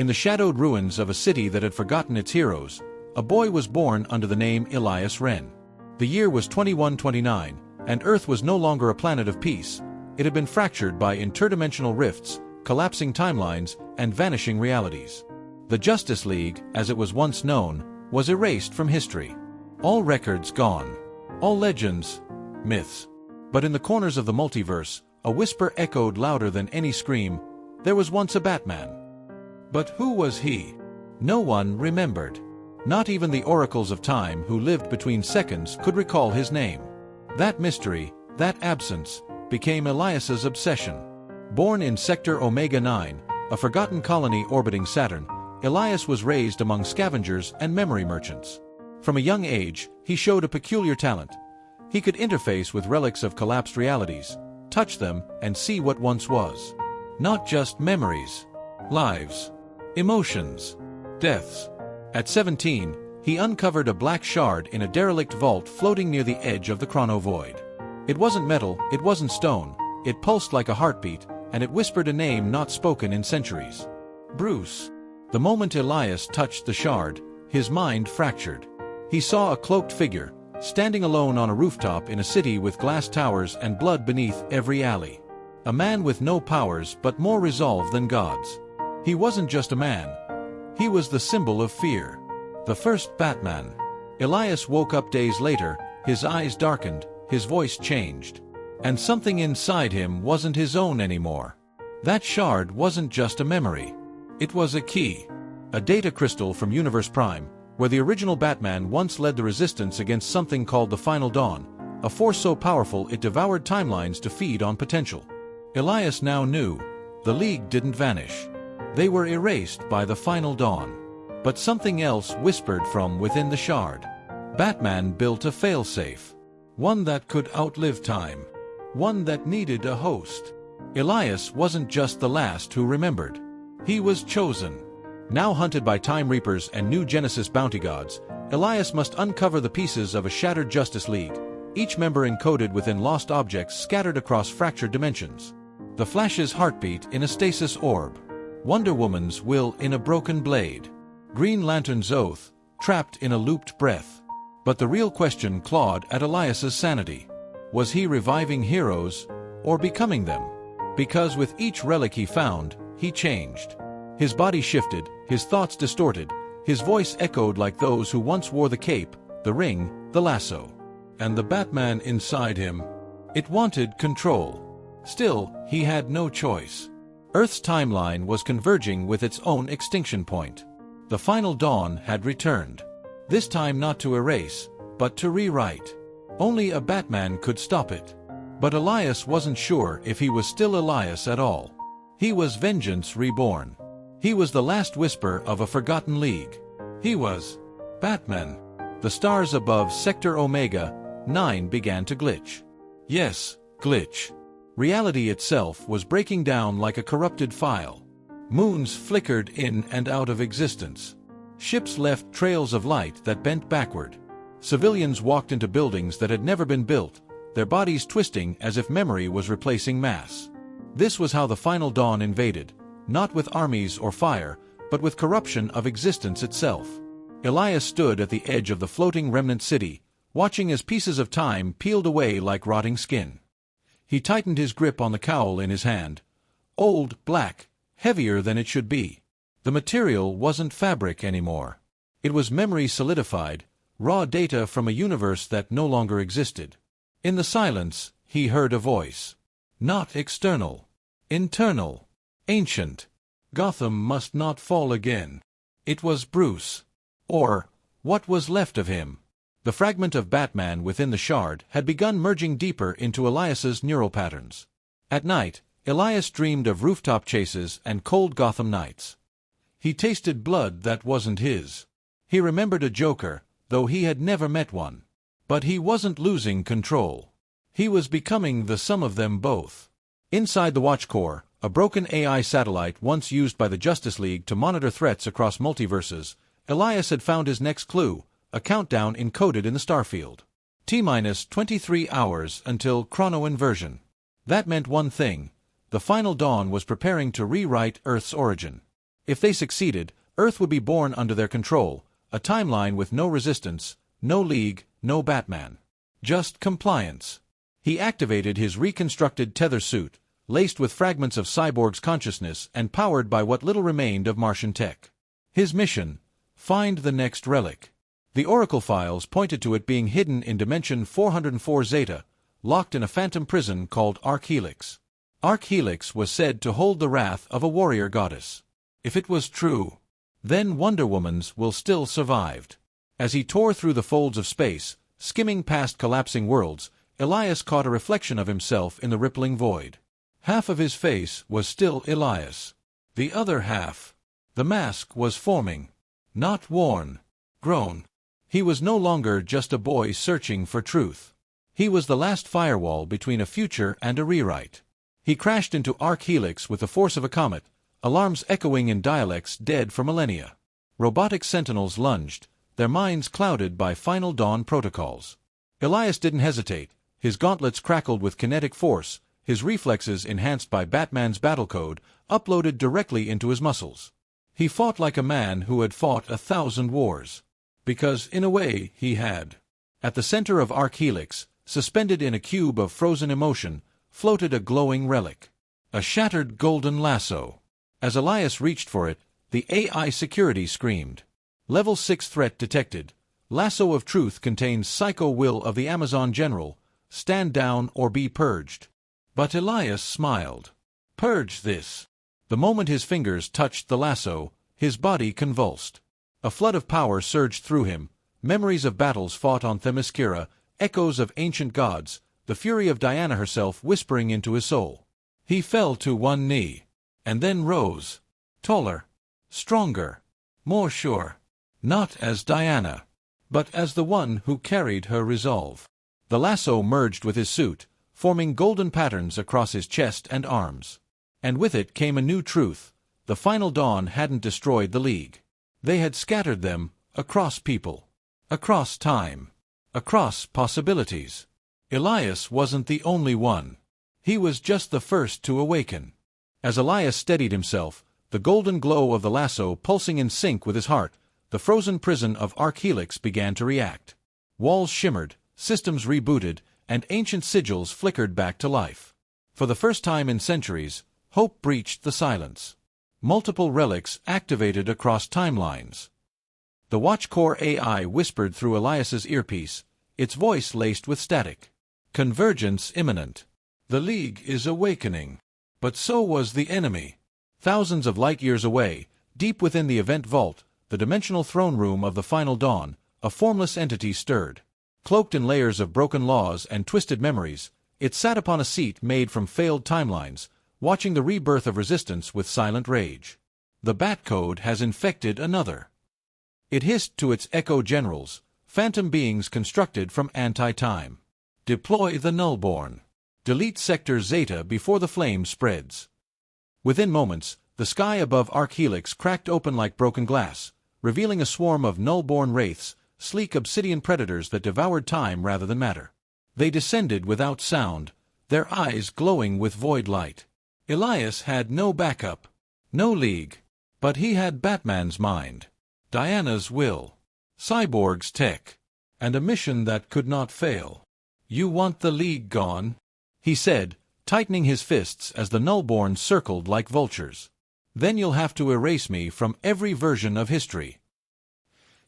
In the shadowed ruins of a city that had forgotten its heroes, a boy was born under the name Elias Wren. The year was 2129, and Earth was no longer a planet of peace. It had been fractured by interdimensional rifts, collapsing timelines, and vanishing realities. The Justice League, as it was once known, was erased from history. All records gone. All legends, myths. But in the corners of the multiverse, a whisper echoed louder than any scream. There was once a Batman. But who was he? No one remembered. Not even the oracles of time who lived between seconds could recall his name. That mystery, that absence, became Elias's obsession. Born in Sector Omega 9, a forgotten colony orbiting Saturn, Elias was raised among scavengers and memory merchants. From a young age, he showed a peculiar talent. He could interface with relics of collapsed realities, touch them, and see what once was. Not just memories, lives, emotions, deaths. At 17, he uncovered a black shard in a derelict vault floating near the edge of the chrono void. It wasn't metal, it wasn't stone, it pulsed like a heartbeat, and it whispered a name not spoken in centuries. Bruce. The moment Elias touched the shard, his mind fractured. He saw a cloaked figure, standing alone on a rooftop in a city with glass towers and blood beneath every alley. A man with no powers but more resolve than gods. He wasn't just a man. He was the symbol of fear. The first Batman. Elias woke up days later, his eyes darkened, his voice changed. And something inside him wasn't his own anymore. That shard wasn't just a memory. It was a key. A data crystal from Universe Prime, where the original Batman once led the resistance against something called the Final Dawn, a force so powerful it devoured timelines to feed on potential. Elias now knew, the League didn't vanish. They were erased by the Final Dawn. But something else whispered from within the shard. Batman built a failsafe. One that could outlive time. One that needed a host. Elias wasn't just the last who remembered. He was chosen. Now hunted by Time Reapers and New Genesis bounty gods, Elias must uncover the pieces of a shattered Justice League, each member encoded within lost objects scattered across fractured dimensions. The Flash's heartbeat in a stasis orb. Wonder Woman's will in a broken blade. Green Lantern's oath, trapped in a looped breath. But the real question clawed at Elias's sanity. Was he reviving heroes, or becoming them? Because with each relic he found, he changed. His body shifted, his thoughts distorted, his voice echoed like those who once wore the cape, the ring, the lasso. And the Batman inside him, it wanted control. Still, he had no choice. Earth's timeline was converging with its own extinction point. The Final Dawn had returned. This time not to erase, but to rewrite. Only a Batman could stop it. But Elias wasn't sure if he was still Elias at all. He was Vengeance Reborn. He was the last whisper of a forgotten league. He was Batman. The stars above Sector Omega 9 began to glitch. Yes, glitch. Reality itself was breaking down like a corrupted file. Moons flickered in and out of existence. Ships left trails of light that bent backward. Civilians walked into buildings that had never been built, their bodies twisting as if memory was replacing mass. This was how the Final Dawn invaded, not with armies or fire, but with corruption of existence itself. Elias stood at the edge of the floating remnant city, watching as pieces of time peeled away like rotting skin. He tightened his grip on the cowl in his hand. Old, black, heavier than it should be. The material wasn't fabric anymore. It was memory solidified, raw data from a universe that no longer existed. In the silence, he heard a voice. Not external. Internal. Ancient. Gotham must not fall again. It was Bruce. Or, what was left of him. The fragment of Batman within the shard had begun merging deeper into Elias's neural patterns. At night, Elias dreamed of rooftop chases and cold Gotham nights. He tasted blood that wasn't his. He remembered a Joker, though he had never met one. But he wasn't losing control. He was becoming the sum of them both. Inside the Watch Core, a broken AI satellite once used by the Justice League to monitor threats across multiverses, Elias had found his next clue, a countdown encoded in the starfield. T-minus 23 hours until chrono inversion. That meant one thing. The Final Dawn was preparing to rewrite Earth's origin. If they succeeded, Earth would be born under their control, a timeline with no resistance, no League, no Batman. Just compliance. He activated his reconstructed tether suit, laced with fragments of Cyborg's consciousness and powered by what little remained of Martian tech. His mission: find the next relic. The Oracle files pointed to it being hidden in Dimension 404 Zeta, locked in a phantom prison called Arc-Helix. Arc-Helix was said to hold the wrath of a warrior goddess. If it was true, then Wonder Woman's will still survived. As he tore through the folds of space, skimming past collapsing worlds, Elias caught a reflection of himself in the rippling void. Half of his face was still Elias. The other half, the mask, was forming. Not worn, grown. He was no longer just a boy searching for truth. He was the last firewall between a future and a rewrite. He crashed into Arc-Helix with the force of a comet, alarms echoing in dialects dead for millennia. Robotic sentinels lunged, their minds clouded by Final Dawn protocols. Elias didn't hesitate. His gauntlets crackled with kinetic force, his reflexes enhanced by Batman's battle code, uploaded directly into his muscles. He fought like a man who had fought 1,000 wars. Because, in a way, he had. At the center of Arc-Helix, suspended in a cube of frozen emotion, floated a glowing relic. A shattered golden lasso. As Elias reached for it, the AI security screamed. Level 6 threat detected. Lasso of truth contains psycho will of the Amazon general. Stand down or be purged. But Elias smiled. Purge this. The moment his fingers touched the lasso, his body convulsed. A flood of power surged through him, memories of battles fought on Themyscira, echoes of ancient gods, the fury of Diana herself whispering into his soul. He fell to one knee, and then rose. Taller, stronger, more sure. Not as Diana, but as the one who carried her resolve. The lasso merged with his suit, forming golden patterns across his chest and arms. And with it came a new truth: the Final Dawn hadn't destroyed the League. They had scattered them, across people, across time, across possibilities. Elias wasn't the only one. He was just the first to awaken. As Elias steadied himself, the golden glow of the lasso pulsing in sync with his heart, the frozen prison of Arc-Helix began to react. Walls shimmered, systems rebooted, and ancient sigils flickered back to life. For the first time in centuries, hope breached the silence. Multiple relics activated across timelines. The WatchCore AI whispered through Elias's earpiece, its voice laced with static. Convergence imminent. The League is awakening. But so was the enemy. Thousands of light-years away, deep within the event vault, the dimensional throne room of the Final Dawn, a formless entity stirred. Cloaked in layers of broken laws and twisted memories, it sat upon a seat made from failed timelines, watching the rebirth of resistance with silent rage. The Bat Code has infected another. It hissed to its echo generals, phantom beings constructed from anti-time. Deploy the Nullborn. Delete Sector Zeta before the flame spreads. Within moments, the sky above Arc-Helix cracked open like broken glass, revealing a swarm of Nullborn wraiths, sleek obsidian predators that devoured time rather than matter. They descended without sound, their eyes glowing with void light. Elias had no backup, no League, but he had Batman's mind, Diana's will, Cyborg's tech, and a mission that could not fail. You want the League gone? He said, tightening his fists as the Nullborn circled like vultures. Then you'll have to erase me from every version of history.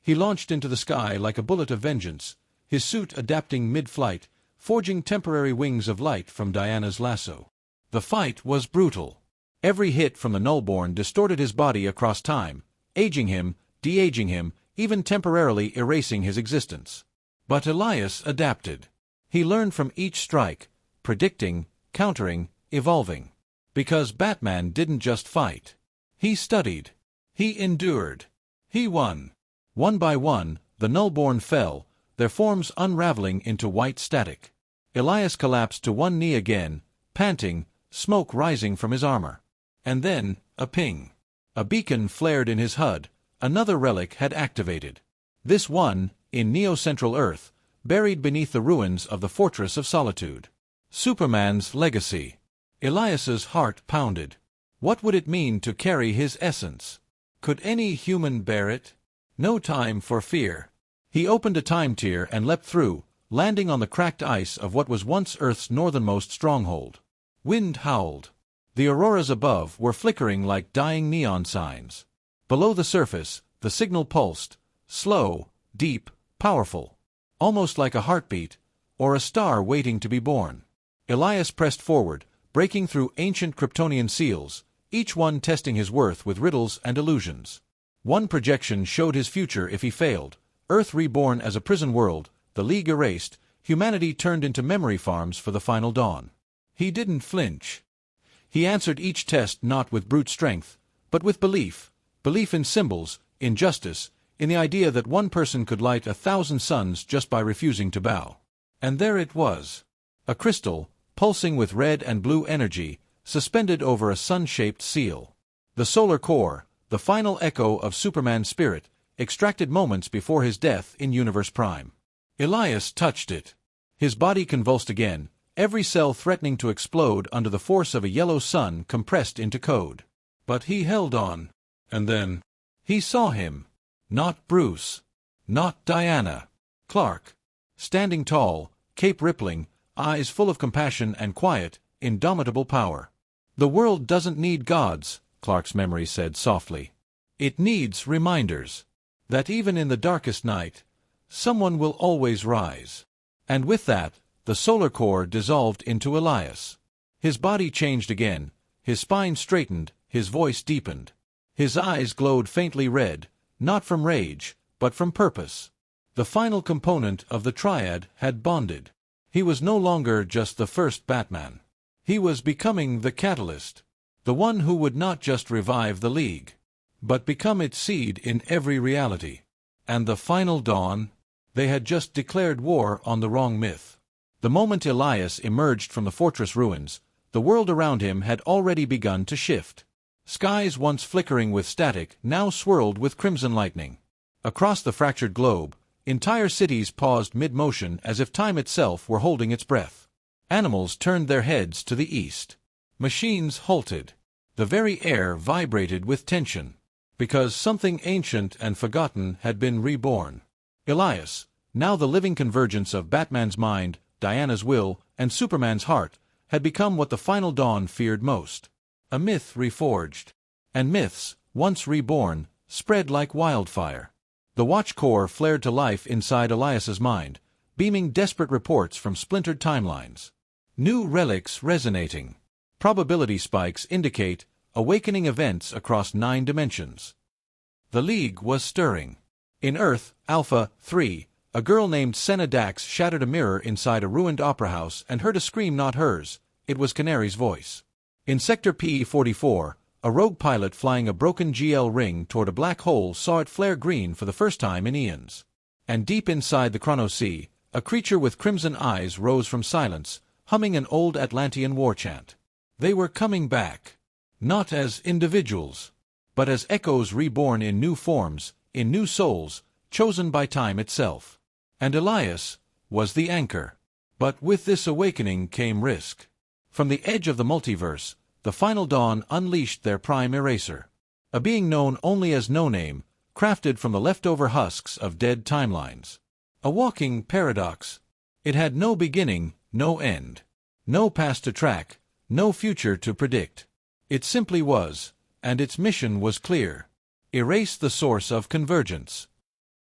He launched into the sky like a bullet of vengeance, his suit adapting mid-flight, forging temporary wings of light from Diana's lasso. The fight was brutal. Every hit from the Nullborn distorted his body across time, aging him, de-aging him, even temporarily erasing his existence. But Elias adapted. He learned from each strike, predicting, countering, evolving. Because Batman didn't just fight. He studied. He endured. He won. One by one, the Nullborn fell, their forms unraveling into white static. Elias collapsed to one knee again, panting, smoke rising from his armor. And then, a ping. A beacon flared in his HUD. Another relic had activated. This one, in Neo-Central Earth, buried beneath the ruins of the Fortress of Solitude. Superman's legacy. Elias's heart pounded. What would it mean to carry his essence? Could any human bear it? No time for fear. He opened a time tier and leapt through, landing on the cracked ice of what was once Earth's northernmost stronghold. Wind howled. The auroras above were flickering like dying neon signs. Below the surface, the signal pulsed, slow, deep, powerful. Almost like a heartbeat, or a star waiting to be born. Elias pressed forward, breaking through ancient Kryptonian seals, each one testing his worth with riddles and illusions. One projection showed his future if he failed: Earth reborn as a prison world, the League erased, humanity turned into memory farms for the final dawn. He didn't flinch. He answered each test not with brute strength, but with belief. Belief in symbols, in justice, in the idea that one person could light 1,000 suns just by refusing to bow. And there it was. A crystal, pulsing with red and blue energy, suspended over a sun-shaped seal. The solar core, the final echo of Superman's spirit, extracted moments before his death in Universe Prime. Elias touched it. His body convulsed again, every cell threatening to explode under the force of a yellow sun compressed into code. But he held on. And then he saw him. Not Bruce. Not Diana. Clark. Standing tall, cape rippling, eyes full of compassion and quiet, indomitable power. The world doesn't need gods, Clark's memory said softly. It needs reminders. That even in the darkest night, someone will always rise. And with that, the solar core dissolved into Elias. His body changed again, his spine straightened, his voice deepened. His eyes glowed faintly red, not from rage, but from purpose. The final component of the triad had bonded. He was no longer just the first Batman. He was becoming the catalyst, the one who would not just revive the League, but become its seed in every reality. And the final dawn? They had just declared war on the wrong myth. The moment Elias emerged from the fortress ruins, the world around him had already begun to shift. Skies once flickering with static now swirled with crimson lightning. Across the fractured globe, entire cities paused mid-motion as if time itself were holding its breath. Animals turned their heads to the east. Machines halted. The very air vibrated with tension. Because something ancient and forgotten had been reborn. Elias, now the living convergence of Batman's mind, Diana's will, and Superman's heart, had become what the final dawn feared most. A myth reforged. And myths, once reborn, spread like wildfire. The Watch Core flared to life inside Elias's mind, beaming desperate reports from splintered timelines. New relics resonating. Probability spikes indicate awakening events across 9 dimensions. The League was stirring. In Earth, Alpha 3, a girl named Senna Dax shattered a mirror inside a ruined opera house and heard a scream not hers. It was Canary's voice. In Sector P-44, a rogue pilot flying a broken GL ring toward a black hole saw it flare green for the first time in eons. And deep inside the Chronos Sea, a creature with crimson eyes rose from silence, humming an old Atlantean war chant. They were coming back. Not as individuals, but as echoes reborn in new forms, in new souls, chosen by time itself. And Elias was the anchor. But with this awakening came risk. From the edge of the multiverse, the final dawn unleashed their prime eraser. A being known only as No Name, crafted from the leftover husks of dead timelines. A walking paradox. It had no beginning, no end. No past to track, no future to predict. It simply was, and its mission was clear. Erase the source of convergence.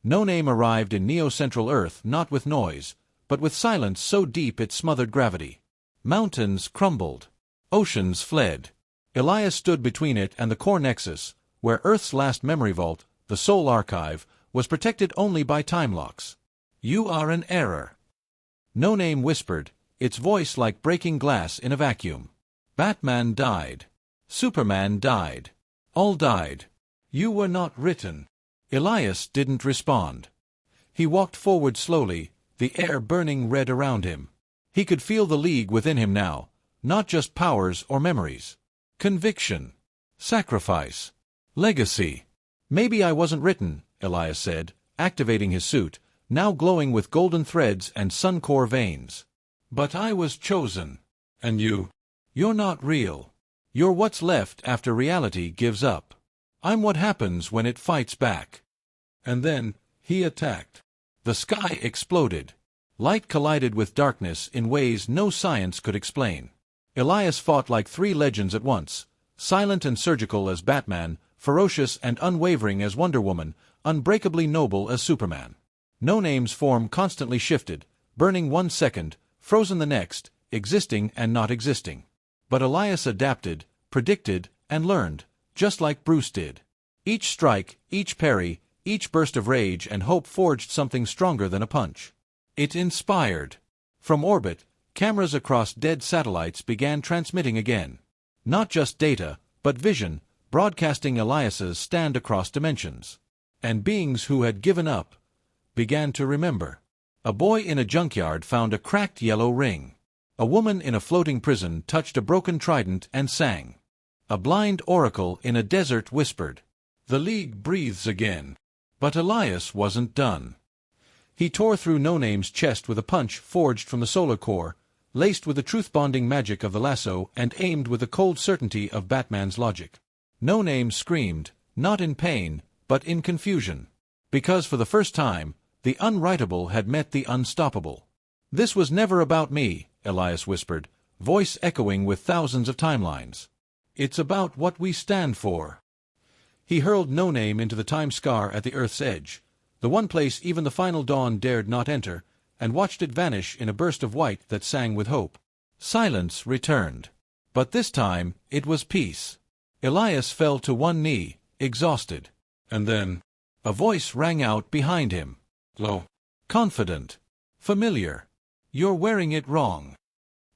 No Name arrived in Neo-Central Earth not with noise, but with silence so deep it smothered gravity. Mountains crumbled. Oceans fled. Elias stood between it and the core nexus, where Earth's last memory vault, the Soul Archive, was protected only by time locks. "You are an error," No Name whispered, its voice like breaking glass in a vacuum. "Batman died. Superman died. All died. You were not written." Elias didn't respond. He walked forward slowly, the air burning red around him. He could feel the League within him now, not just powers or memories. Conviction. Sacrifice. Legacy. "Maybe I wasn't written," Elias said, activating his suit, now glowing with golden threads and sun-core veins. "But I was chosen. And you? You're not real. You're what's left after reality gives up." I'm what happens when it fights back. And then, he attacked. The sky exploded. Light collided with darkness in ways no science could explain. Elias fought like three legends at once, silent and surgical as Batman, ferocious and unwavering as Wonder Woman, unbreakably noble as Superman. No Name's form constantly shifted, burning 1 second, frozen the next, existing and not existing. But Elias adapted, predicted, and learned, just like Bruce did. Each strike, each parry, each burst of rage and hope forged something stronger than a punch. It inspired. From orbit, cameras across dead satellites began transmitting again. Not just data, but vision, broadcasting Elias's stand across dimensions. And beings who had given up began to remember. A boy in a junkyard found a cracked yellow ring. A woman in a floating prison touched a broken trident and sang. A blind oracle in a desert whispered, "The League breathes again." But Elias wasn't done. He tore through No Name's chest with a punch forged from the solar core, laced with the truth-bonding magic of the lasso and aimed with the cold certainty of Batman's logic. No Name screamed, not in pain, but in confusion. Because for the first time, the unwritable had met the unstoppable. "This was never about me," Elias whispered, voice echoing with thousands of timelines. "It's about what we stand for." He hurled No Name into the time scar at the Earth's edge, the one place even the final dawn dared not enter, and watched it vanish in a burst of white that sang with hope. Silence returned. But this time, it was peace. Elias fell to one knee, exhausted. And then, a voice rang out behind him. Low. Confident. Familiar. "You're wearing it wrong."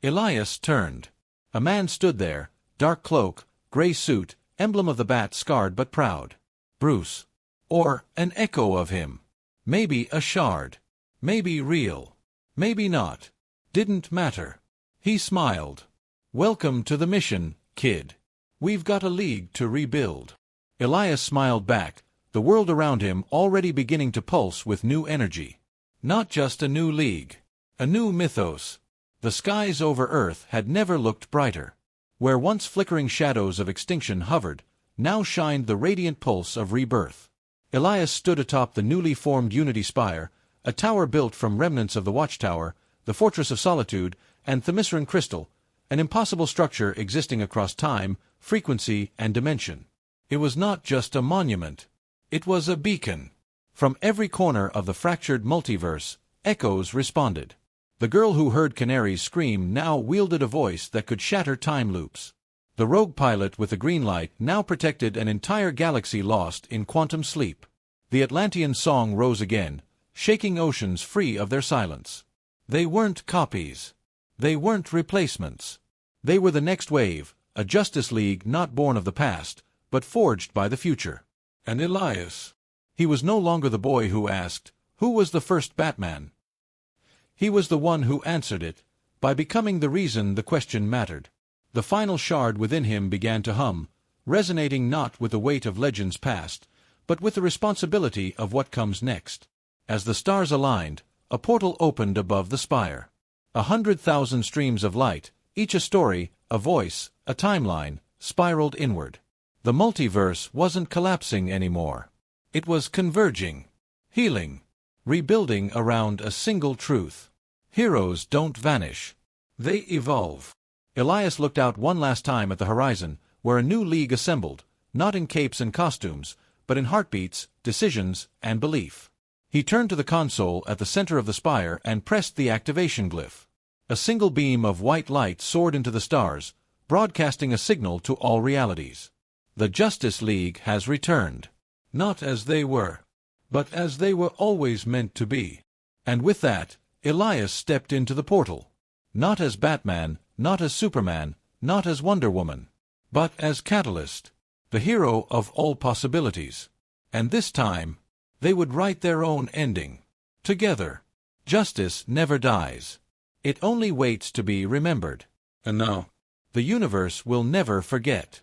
Elias turned. A man stood there, dark cloak, gray suit, emblem of the bat scarred but proud. Bruce. Or an echo of him. Maybe a shard. Maybe real. Maybe not. Didn't matter. He smiled. "Welcome to the mission, kid. We've got a league to rebuild." Elias smiled back, the world around him already beginning to pulse with new energy. Not just a new league. A new mythos. The skies over Earth had never looked brighter. Where once flickering shadows of extinction hovered, now shined the radiant pulse of rebirth. Elias stood atop the newly formed Unity Spire, a tower built from remnants of the Watchtower, the Fortress of Solitude, and Themyscira Crystal, an impossible structure existing across time, frequency, and dimension. It was not just a monument. It was a beacon. From every corner of the fractured multiverse, echoes responded. The girl who heard canaries scream now wielded a voice that could shatter time loops. The rogue pilot with the green light now protected an entire galaxy lost in quantum sleep. The Atlantean song rose again, shaking oceans free of their silence. They weren't copies. They weren't replacements. They were the next wave, a Justice League not born of the past, but forged by the future. And Elias. He was no longer the boy who asked, "Who was the first Batman?" He was the one who answered it, by becoming the reason the question mattered. The final shard within him began to hum, resonating not with the weight of legends past, but with the responsibility of what comes next. As the stars aligned, a portal opened above the spire. 100,000 streams of light, each a story, a voice, a timeline, spiraled inward. The multiverse wasn't collapsing anymore. It was converging, healing, rebuilding around a single truth. Heroes don't vanish. They evolve. Elias looked out one last time at the horizon, where a new league assembled, not in capes and costumes, but in heartbeats, decisions, and belief. He turned to the console at the center of the spire and pressed the activation glyph. A single beam of white light soared into the stars, broadcasting a signal to all realities. The Justice League has returned. Not as they were, but as they were always meant to be. And with that, Elias stepped into the portal. Not as Batman, not as Superman, not as Wonder Woman, but as Catalyst, the hero of all possibilities. And this time, they would write their own ending. Together. Justice never dies. It only waits to be remembered. And now, the universe will never forget.